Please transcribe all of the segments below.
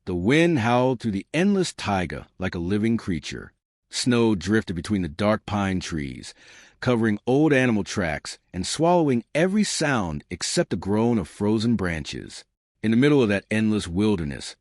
The wind howled through the endless taiga like a living creature. Snow drifted between the dark pine trees, covering old animal tracks and swallowing every sound except the groan of frozen branches. In the middle of that endless wilderness,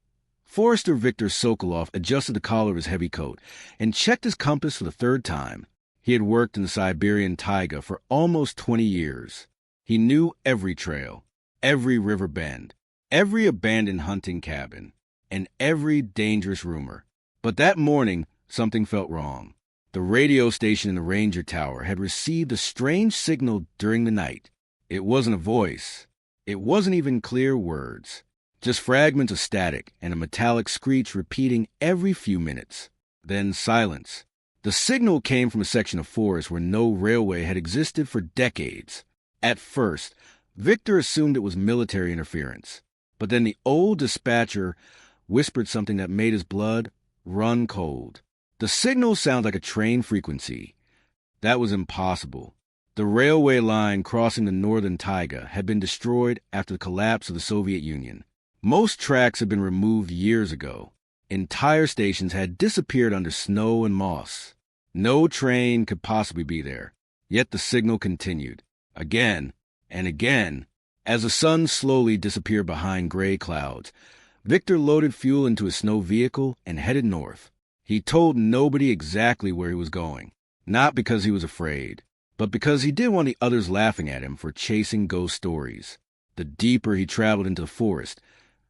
Forester Viktor Sokolov adjusted the collar of his heavy coat and checked his compass for the third time. He had worked in the Siberian taiga for almost 20 years. He knew every trail, every river bend, every abandoned hunting cabin, and every dangerous rumor. But that morning, something felt wrong. The radio station in the ranger tower had received a strange signal during the night. It wasn't a voice. It wasn't even clear words. Just fragments of static and a metallic screech repeating every few minutes. Then silence. The signal came from a section of forest where no railway had existed for decades. At first, Victor assumed it was military interference. But then the old dispatcher whispered something that made his blood run cold. The signal sounded like a train frequency. That was impossible. The railway line crossing the northern taiga had been destroyed after the collapse of the Soviet Union. Most tracks had been removed years ago. Entire stations had disappeared under snow and moss. No train could possibly be there. Yet the signal continued, again and again. As the sun slowly disappeared behind gray clouds, Victor loaded fuel into his snow vehicle and headed north. He told nobody exactly where he was going, not because he was afraid, but because he didn't want the others laughing at him for chasing ghost stories. The deeper he traveled into the forest,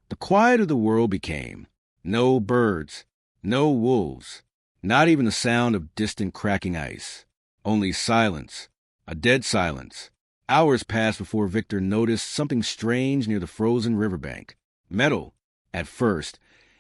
the quieter the world became. No birds, no wolves, not even the sound of distant cracking ice. Only silence, a dead silence. Hours passed before Victor noticed something strange near the frozen riverbank. Metal. At first,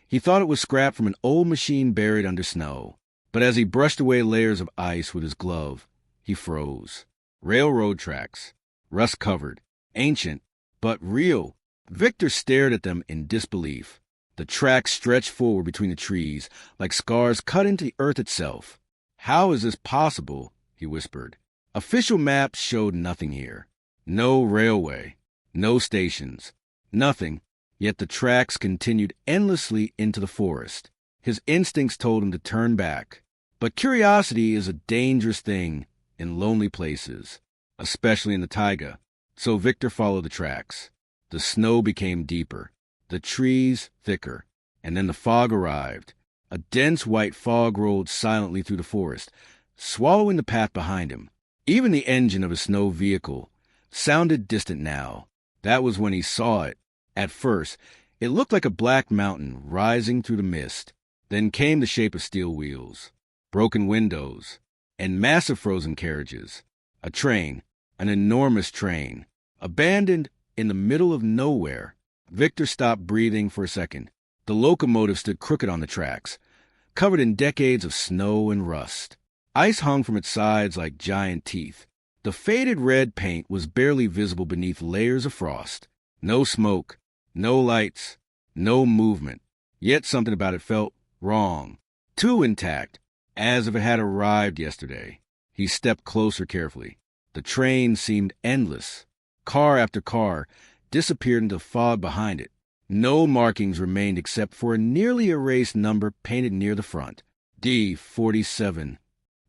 he thought it was scrap from an old machine buried under snow. But as he brushed away layers of ice with his glove, he froze. Railroad tracks, rust-covered, ancient, but real. Victor stared at them in disbelief. The tracks stretched forward between the trees, like scars cut into the earth itself. "How is this possible?" he whispered. Official maps showed nothing here. No railway, no stations, nothing. Yet the tracks continued endlessly into the forest. His instincts told him to turn back. But curiosity is a dangerous thing in lonely places, especially in the taiga. So Victor followed the tracks. The snow became deeper, the trees thicker, and then the fog arrived. A dense white fog rolled silently through the forest, swallowing the path behind him. Even the engine of his snow vehicle sounded distant now. That was when he saw it. At first, it looked like a black mountain rising through the mist. Then came the shape of steel wheels, broken windows, and massive frozen carriages. A train, an enormous train, abandoned in the middle of nowhere. Victor stopped breathing for a second. The locomotive stood crooked on the tracks, covered in decades of snow and rust. Ice hung from its sides like giant teeth. The faded red paint was barely visible beneath layers of frost. No smoke, no lights, no movement. Yet something about it felt wrong. Too intact, as if it had arrived yesterday. He stepped closer carefully. The train seemed endless. Car after car disappeared into the fog behind it. No markings remained except for a nearly erased number painted near the front. D47.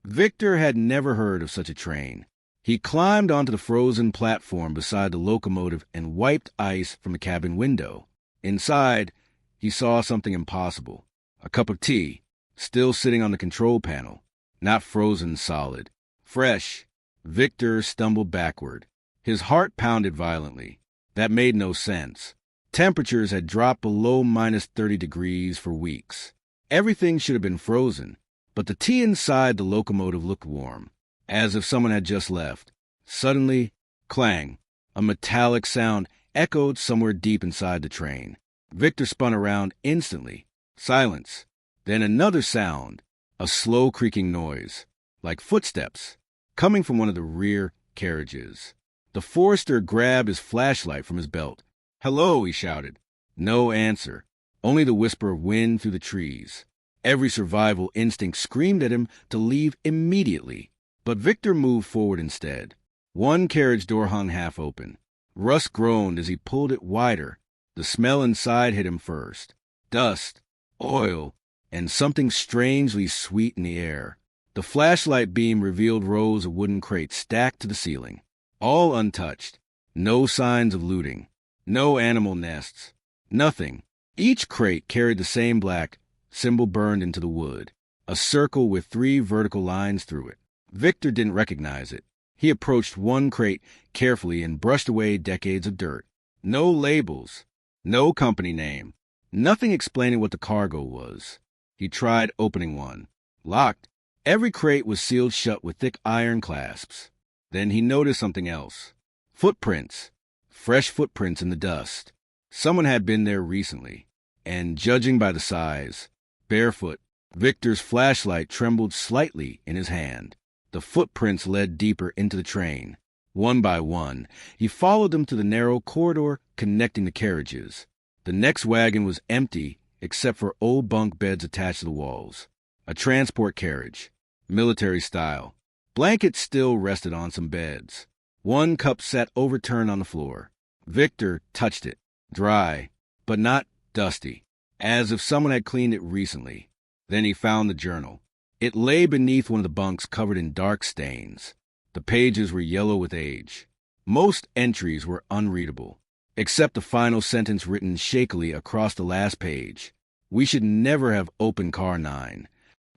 Victor had never heard of such a train. He climbed onto the frozen platform beside the locomotive and wiped ice from the cabin window. Inside, he saw something impossible. A cup of tea, still sitting on the control panel, not frozen solid. Fresh. Victor stumbled backward. His heart pounded violently. That made no sense. Temperatures had dropped below minus 30 degrees for weeks. Everything should have been frozen, but the tea inside the locomotive looked warm, as if someone had just left. Suddenly, clang, a metallic sound echoed somewhere deep inside the train. Victor spun around instantly. Silence. Then another sound, a slow creaking noise, like footsteps, coming from one of the rear carriages. The forester grabbed his flashlight from his belt. "Hello," he shouted. No answer, only the whisper of wind through the trees. Every survival instinct screamed at him to leave immediately. But Victor moved forward instead. One carriage door hung half open. Rust groaned as he pulled it wider. The smell inside hit him first. dust, oil, and something strangely sweet in the air. The flashlight beam revealed rows of wooden crates stacked to the ceiling, all untouched. No signs of looting, no animal nests, nothing. Each crate carried the same black symbol burned into the wood, a circle with 3 vertical lines through it. Victor didn't recognize it. He approached one crate carefully and brushed away decades of dirt. No labels, no company name, nothing explaining what the cargo was. He tried opening one. Locked. Every crate was sealed shut with thick iron clasps. Then he noticed something else. Footprints. Fresh footprints in the dust. Someone had been there recently. And judging by the size, barefoot, Victor's flashlight trembled slightly in his hand. The footprints led deeper into the train. One by one, he followed them to the narrow corridor connecting the carriages. The next wagon was empty except for old bunk beds attached to the walls. A transport carriage, military style. Blankets still rested on some beds. One cup sat overturned on the floor. Victor touched it, dry, but not dusty, as if someone had cleaned it recently. Then he found the journal. It lay beneath one of the bunks covered in dark stains. The pages were yellow with age. Most entries were unreadable, except the final sentence written shakily across the last page. We should never have opened car 9.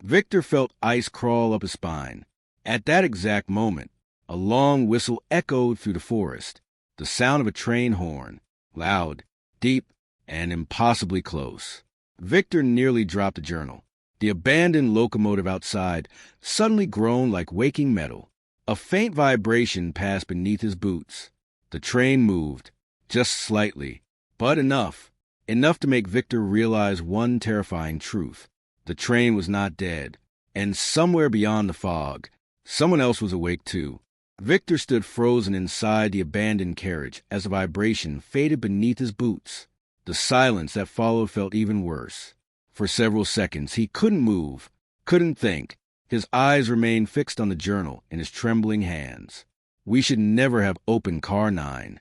Victor felt ice crawl up his spine. At that exact moment, a long whistle echoed through the forest, the sound of a train horn, loud, deep, and impossibly close. Victor nearly dropped the journal. The abandoned locomotive outside suddenly groaned like waking metal. A faint vibration passed beneath his boots. The train moved, just slightly, but enough to make Victor realize one terrifying truth. The train was not dead, and somewhere beyond the fog, someone else was awake too. Victor stood frozen inside the abandoned carriage as the vibration faded beneath his boots. The silence that followed felt even worse. For several seconds, he couldn't move, couldn't think. His eyes remained fixed on the journal in his trembling hands. We should never have opened car 9.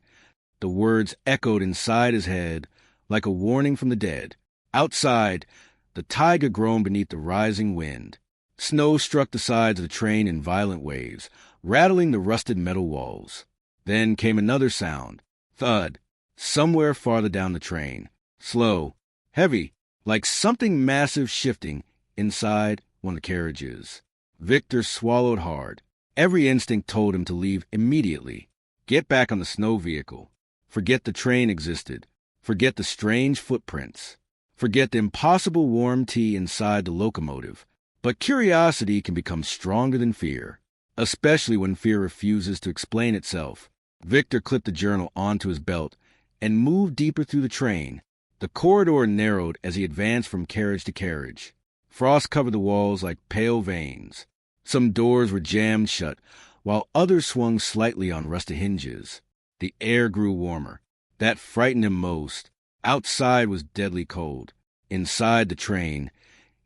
The words echoed inside his head like a warning from the dead. Outside, the Taiga groaned beneath the rising wind. Snow struck the sides of the train in violent waves, rattling the rusted metal walls. Then came another sound, thud, somewhere farther down the train. Slow, heavy, like something massive shifting inside one of the carriages. Victor swallowed hard. Every instinct told him to leave immediately. Get back on the snow vehicle. Forget the train existed. Forget the strange footprints. Forget the impossible warm tea inside the locomotive. But curiosity can become stronger than fear, especially when fear refuses to explain itself. Victor clipped the journal onto his belt and moved deeper through the train. The corridor narrowed as he advanced from carriage to carriage. Frost covered the walls like pale veins. Some doors were jammed shut, while others swung slightly on rusted hinges. The air grew warmer. That frightened him most. Outside was deadly cold. Inside the train,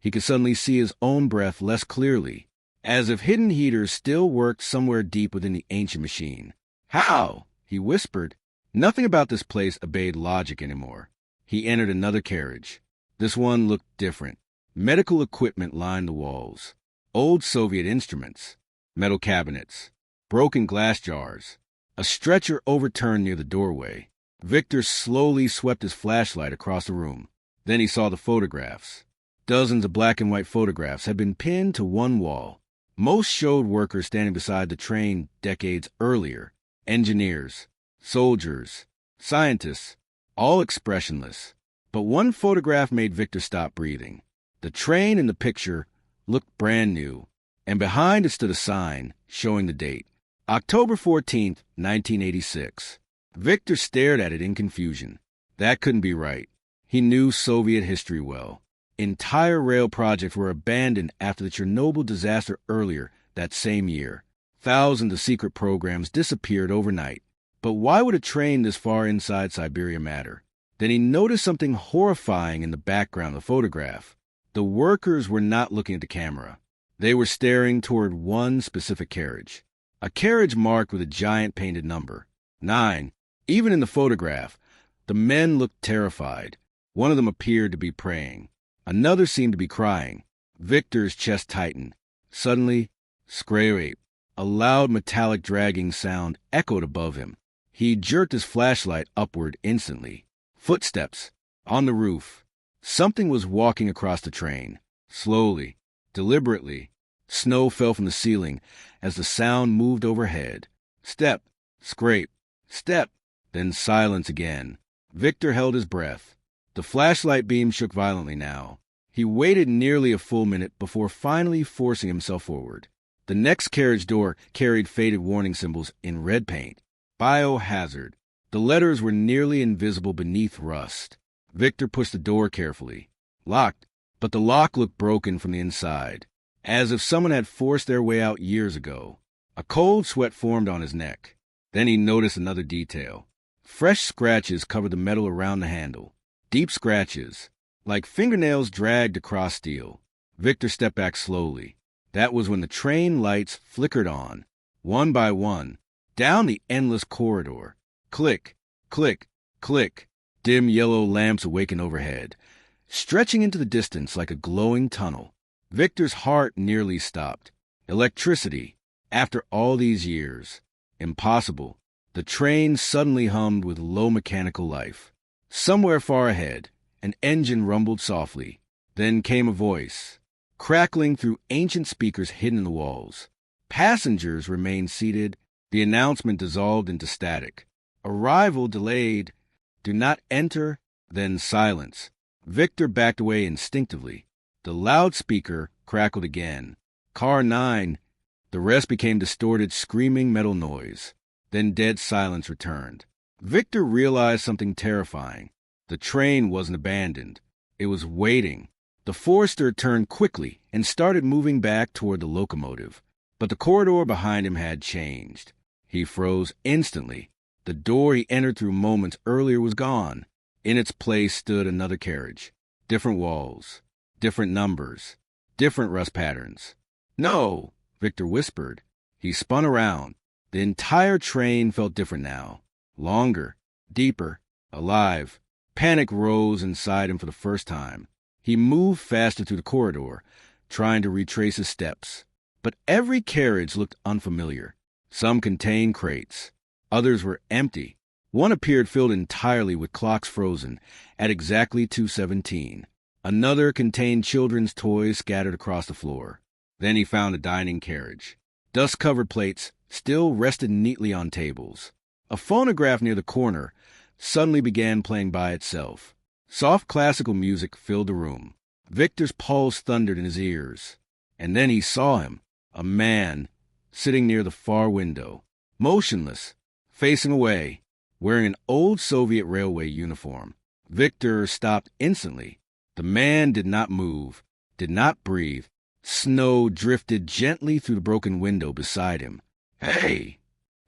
he could suddenly see his own breath less clearly, as if hidden heaters still worked somewhere deep within the ancient machine. How? He whispered. Nothing about this place obeyed logic anymore. He entered another carriage. This one looked different. Medical equipment lined the walls. Old Soviet instruments, metal cabinets, broken glass jars. A stretcher overturned near the doorway. Victor slowly swept his flashlight across the room. Then he saw the photographs. Dozens of black and white photographs had been pinned to one wall. Most showed workers standing beside the train decades earlier. Engineers, soldiers, scientists, all expressionless. But one photograph made Victor stop breathing. The train in the picture looked brand new, and behind it stood a sign showing the date, October 14th, 1986. Victor stared at it in confusion. That couldn't be right. He knew Soviet history well. Entire rail projects were abandoned after the Chernobyl disaster earlier that same year. Thousands of secret programs disappeared overnight. But why would a train this far inside Siberia matter? Then he noticed something horrifying in the background of the photograph. The workers were not looking at the camera. They were staring toward one specific carriage. A carriage marked with a giant painted number, 9. Even in the photograph, the men looked terrified. One of them appeared to be praying. Another seemed to be crying. Victor's chest tightened. Suddenly, scrape. A loud metallic dragging sound echoed above him. He jerked his flashlight upward instantly. Footsteps. On the roof. Something was walking across the train. Slowly. Deliberately. Snow fell from the ceiling as the sound moved overhead. Step. Scrape. Step. Then silence again. Victor held his breath. The flashlight beam shook violently now. He waited nearly a full minute before finally forcing himself forward. The next carriage door carried faded warning symbols in red paint. Biohazard. The letters were nearly invisible beneath rust. Victor pushed the door carefully. Locked, but the lock looked broken from the inside, as if someone had forced their way out years ago. A cold sweat formed on his neck. Then he noticed another detail. Fresh scratches covered the metal around the handle. Deep scratches, like fingernails dragged across steel. Victor stepped back slowly. That was when the train lights flickered on, one by one, down the endless corridor. Click, click, click. Dim yellow lamps awakened overhead, stretching into the distance like a glowing tunnel. Victor's heart nearly stopped. Electricity, after all these years. Impossible. The train suddenly hummed with low mechanical life. Somewhere far ahead, an engine rumbled softly. Then came a voice, crackling through ancient speakers hidden in the walls. Passengers remained seated. The announcement dissolved into static. Arrival delayed. Do not enter. Then silence. Victor backed away instinctively. The loudspeaker crackled again. Car 9. The rest became distorted, screaming metal noise. Then dead silence returned. Victor realized something terrifying. The train wasn't abandoned. It was waiting. The Forester turned quickly and started moving back toward the locomotive. But the corridor behind him had changed. He froze instantly. The door he entered through moments earlier was gone. In its place stood another carriage. Different walls. Different numbers. Different rust patterns. No, Victor whispered. He spun around. The entire train felt different now. Longer. Deeper. Alive. Panic rose inside him for the first time. He moved faster through the corridor, trying to retrace his steps. But every carriage looked unfamiliar. Some contained crates. Others were empty. One appeared filled entirely with clocks frozen at exactly 2:17. Another contained children's toys scattered across the floor. Then he found a dining carriage. Dust-covered plates still rested neatly on tables. A phonograph near the corner suddenly began playing by itself. Soft classical music filled the room. Victor's pulse thundered in his ears. And then he saw him, a man, sitting near the far window, motionless, facing away, wearing an old Soviet railway uniform. Victor stopped instantly. The man did not move, did not breathe. Snow drifted gently through the broken window beside him. "Hey!"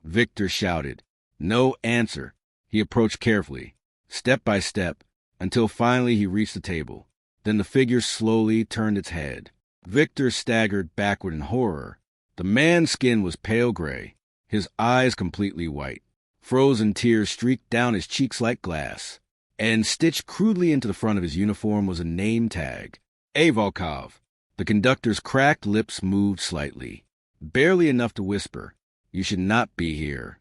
Victor shouted. No answer. He approached carefully, step by step, until finally he reached the table. Then the figure slowly turned its head. Victor staggered backward in horror. The man's skin was pale gray, his eyes completely white. Frozen tears streaked down his cheeks like glass. And stitched crudely into the front of his uniform was a name tag. Avolkov. The conductor's cracked lips moved slightly, barely enough to whisper, "You should not be here."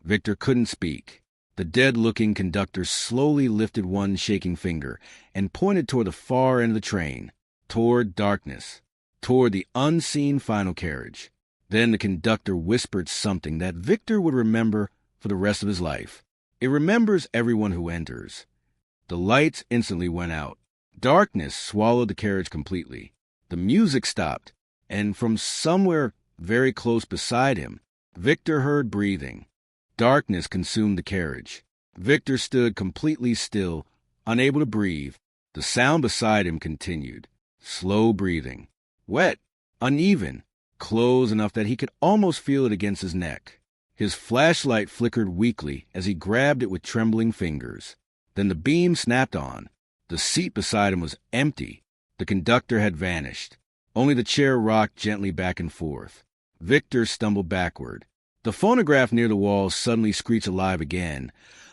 Victor couldn't speak. The dead-looking conductor slowly lifted one shaking finger and pointed toward the far end of the train, toward darkness, toward the unseen final carriage. Then the conductor whispered something that Victor would remember for the rest of his life. It remembers everyone who enters. The lights instantly went out. Darkness swallowed the carriage completely. The music stopped, and from somewhere very close beside him, Victor heard breathing. Darkness consumed the carriage. Victor stood completely still, unable to breathe. The sound beside him continued. Slow breathing. Wet, uneven, close enough that he could almost feel it against his neck. His flashlight flickered weakly as he grabbed it with trembling fingers. Then the beam snapped on. The seat beside him was empty. The conductor had vanished. Only the chair rocked gently back and forth. Victor stumbled backward. The phonograph near the wall suddenly screeched alive again,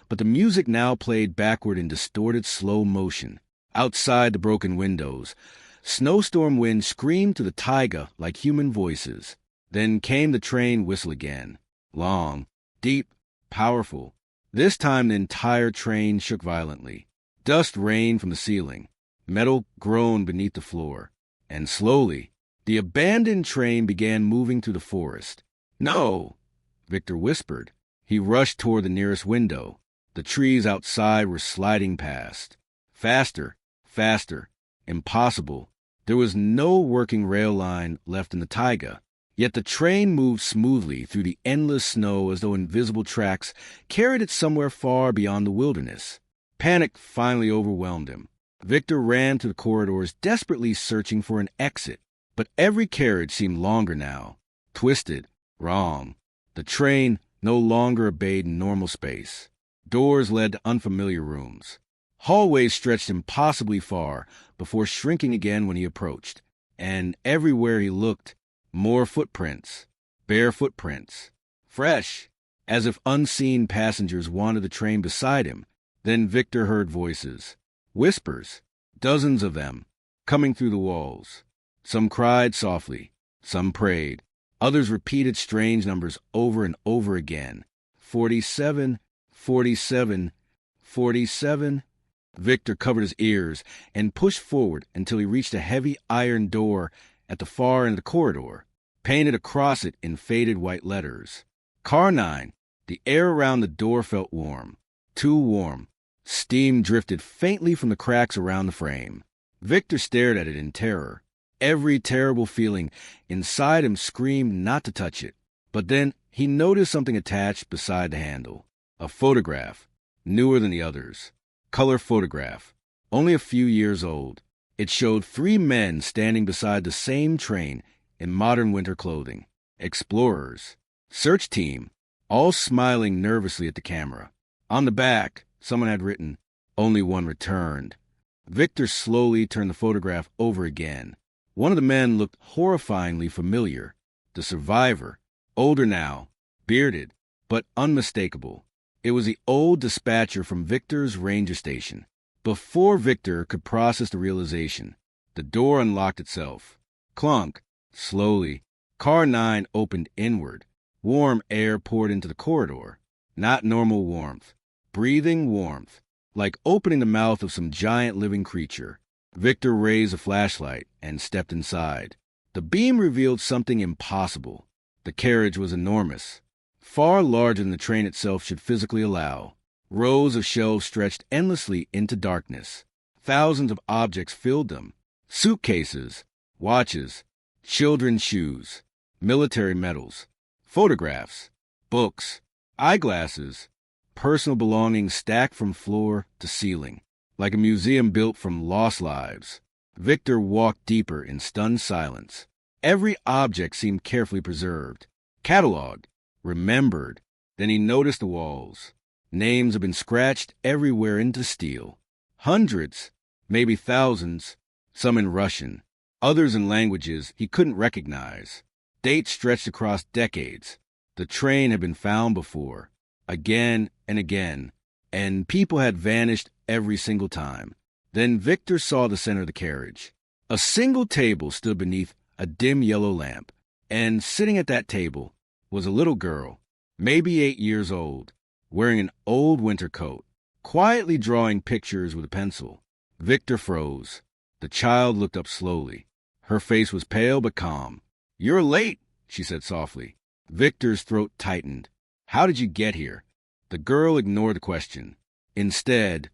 but the music now played backward in distorted slow motion. Outside the broken windows, snowstorm wind screamed to the taiga like human voices. Then came the train whistle again. Long, deep, powerful. This time the entire train shook violently. Dust rained from the ceiling. Metal groaned beneath the floor. And slowly, the abandoned train began moving through the forest. "No!" Victor whispered. He rushed toward the nearest window. The trees outside were sliding past. Faster, faster. Impossible. There was no working rail line left in the taiga. Yet the train moved smoothly through the endless snow as though invisible tracks carried it somewhere far beyond the wilderness. Panic finally overwhelmed him. Victor ran through the corridors, desperately searching for an exit. But every carriage seemed longer now. Twisted. Wrong. The train no longer obeyed normal space. Doors led to unfamiliar rooms. Hallways stretched impossibly far before shrinking again when he approached. And everywhere he looked, more footprints. Bare footprints. Fresh, as if unseen passengers wanted the train beside him. Then Victor heard voices. Whispers. Dozens of them, coming through the walls. Some cried softly. Some prayed. Others repeated strange numbers over and over again. 47, 47, 47. Victor covered his ears and pushed forward until he reached a heavy iron door at the far end of the corridor, painted across it in faded white letters. Car 9. The air around the door felt warm. Too warm. Steam drifted faintly from the cracks around the frame. Victor stared at it in terror. Every terrible feeling inside him screamed not to touch it. But then he noticed something attached beside the handle. A photograph, newer than the others. Color photograph, only a few years old. It showed 3 men standing beside the same train in modern winter clothing. Explorers. Search team, all smiling nervously at the camera. On the back, someone had written, "Only one returned." Victor slowly turned the photograph over again. One of the men looked horrifyingly familiar. The survivor, older now, bearded, but unmistakable. It was the old dispatcher from Victor's ranger station. Before Victor could process the realization, the door unlocked itself. Clunk. Slowly, car 9 opened inward. Warm air poured into the corridor. Not normal warmth. Breathing warmth. Like opening the mouth of some giant living creature. Victor raised a flashlight and stepped inside. The beam revealed something impossible. The carriage was enormous. Far larger than the train itself should physically allow. Rows of shelves stretched endlessly into darkness. Thousands of objects filled them. Suitcases, watches, children's shoes, military medals, photographs, books, eyeglasses, personal belongings stacked from floor to ceiling, like a museum built from lost lives. Victor walked deeper in stunned silence. Every object seemed carefully preserved, cataloged, remembered. Then he noticed the walls. Names had been scratched everywhere into steel. Hundreds, maybe thousands, some in Russian, others in languages he couldn't recognize. Dates stretched across decades. The train had been found before, again and again, and people had vanished every single time. Then Victor saw the center of the carriage. A single table stood beneath a dim yellow lamp, and sitting at that table was a little girl, maybe 8 years old, wearing an old winter coat, quietly drawing pictures with a pencil. Victor froze. The child looked up slowly. Her face was pale but calm. "You're late," she said softly. Victor's throat tightened. "How did you get here?" The girl ignored the question. Instead,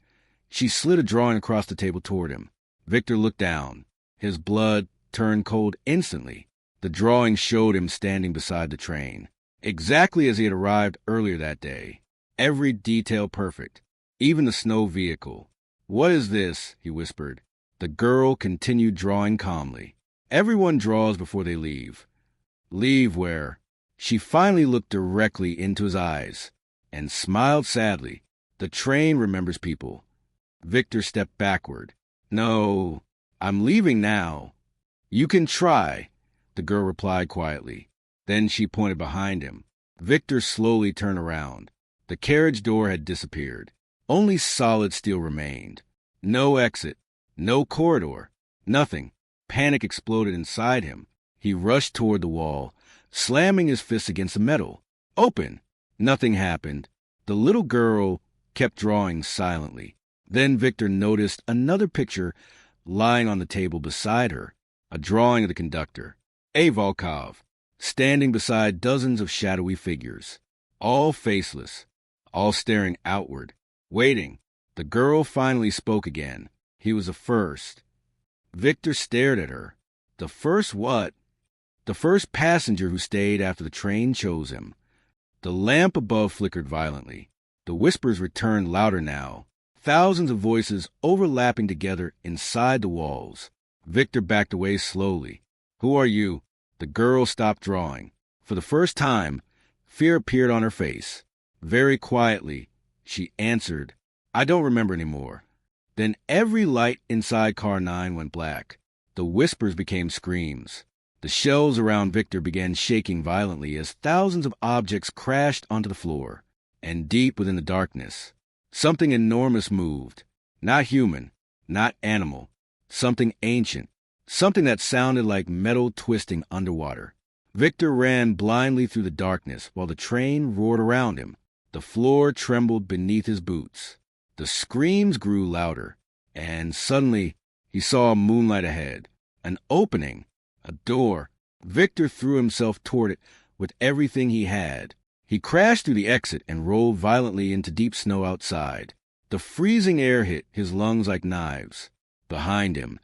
she slid a drawing across the table toward him. Victor looked down. His blood turned cold instantly. The drawing showed him standing beside the train, exactly as he had arrived earlier that day. Every detail perfect, even the snow vehicle. "What is this?" he whispered. The girl continued drawing calmly. "Everyone draws before they leave." "Leave where?" She finally looked directly into his eyes and smiled sadly. "The train remembers people." Victor stepped backward. "No, I'm leaving now." "You can try," the girl replied quietly. Then she pointed behind him. Victor slowly turned around. The carriage door had disappeared. Only solid steel remained. No exit, no corridor, nothing. Panic exploded inside him. He rushed toward the wall, slamming his fist against the metal. Open! Nothing happened. The little girl kept drawing silently. Then Victor noticed another picture lying on the table beside her, a drawing of the conductor, A. Volkov, standing beside dozens of shadowy figures, all faceless, all staring outward, waiting. The girl finally spoke again. He was the first. Victor stared at her. The first what? The first passenger who stayed after the train chose him. The lamp above flickered violently. The whispers returned louder now, thousands of voices overlapping together inside the walls. Victor backed away slowly. Who are you? The girl stopped drawing. For the first time, fear appeared on her face. Very quietly, she answered, I don't remember anymore. Then every light inside Car 9 went black. The whispers became screams. The shelves around Victor began shaking violently as thousands of objects crashed onto the floor. And deep within the darkness, something enormous moved. Not human, not animal. Something ancient. Something that sounded like metal twisting underwater. Victor ran blindly through the darkness while the train roared around him. The floor trembled beneath his boots. The screams grew louder, and suddenly he saw moonlight ahead. An opening, a door. Victor threw himself toward it with everything he had. He crashed through the exit and rolled violently into deep snow outside. The freezing air hit his lungs like knives. Behind him,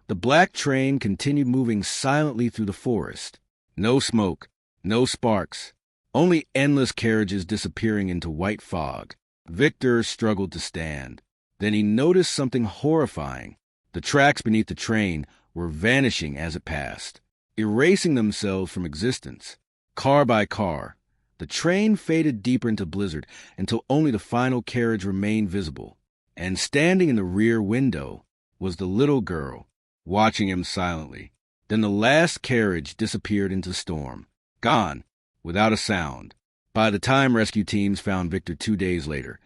the black train continued moving silently through the forest. No smoke, no sparks, only endless carriages disappearing into white fog. Victor struggled to stand. Then he noticed something horrifying. The tracks beneath the train were vanishing as it passed, erasing themselves from existence. Car by car, the train faded deeper into blizzard until only the final carriage remained visible. And standing in the rear window was the little girl, watching him silently. Then the last carriage disappeared into the storm, gone, without a sound. By the time rescue teams found Victor 2 days later,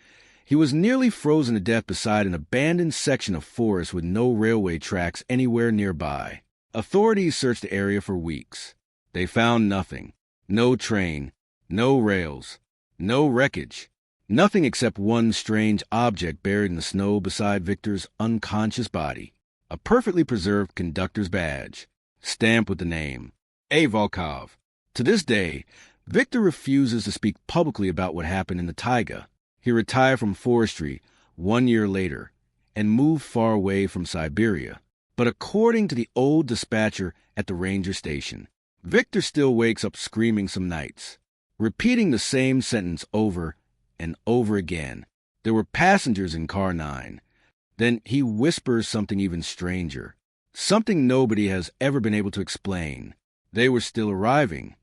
he was nearly frozen to death beside an abandoned section of forest with no railway tracks anywhere nearby. Authorities searched the area for weeks. They found nothing. No train, no rails, no wreckage. Nothing except one strange object buried in the snow beside Victor's unconscious body. A perfectly preserved conductor's badge, stamped with the name, A. Volkov. To this day, Victor refuses to speak publicly about what happened in the Taiga. He retired from forestry 1 year later and moved far away from Siberia. But according to the old dispatcher at the ranger station, Victor still wakes up screaming some nights, repeating the same sentence over and over again. There were passengers in Car 9. Then he whispers something even stranger, something nobody has ever been able to explain. They were still arriving.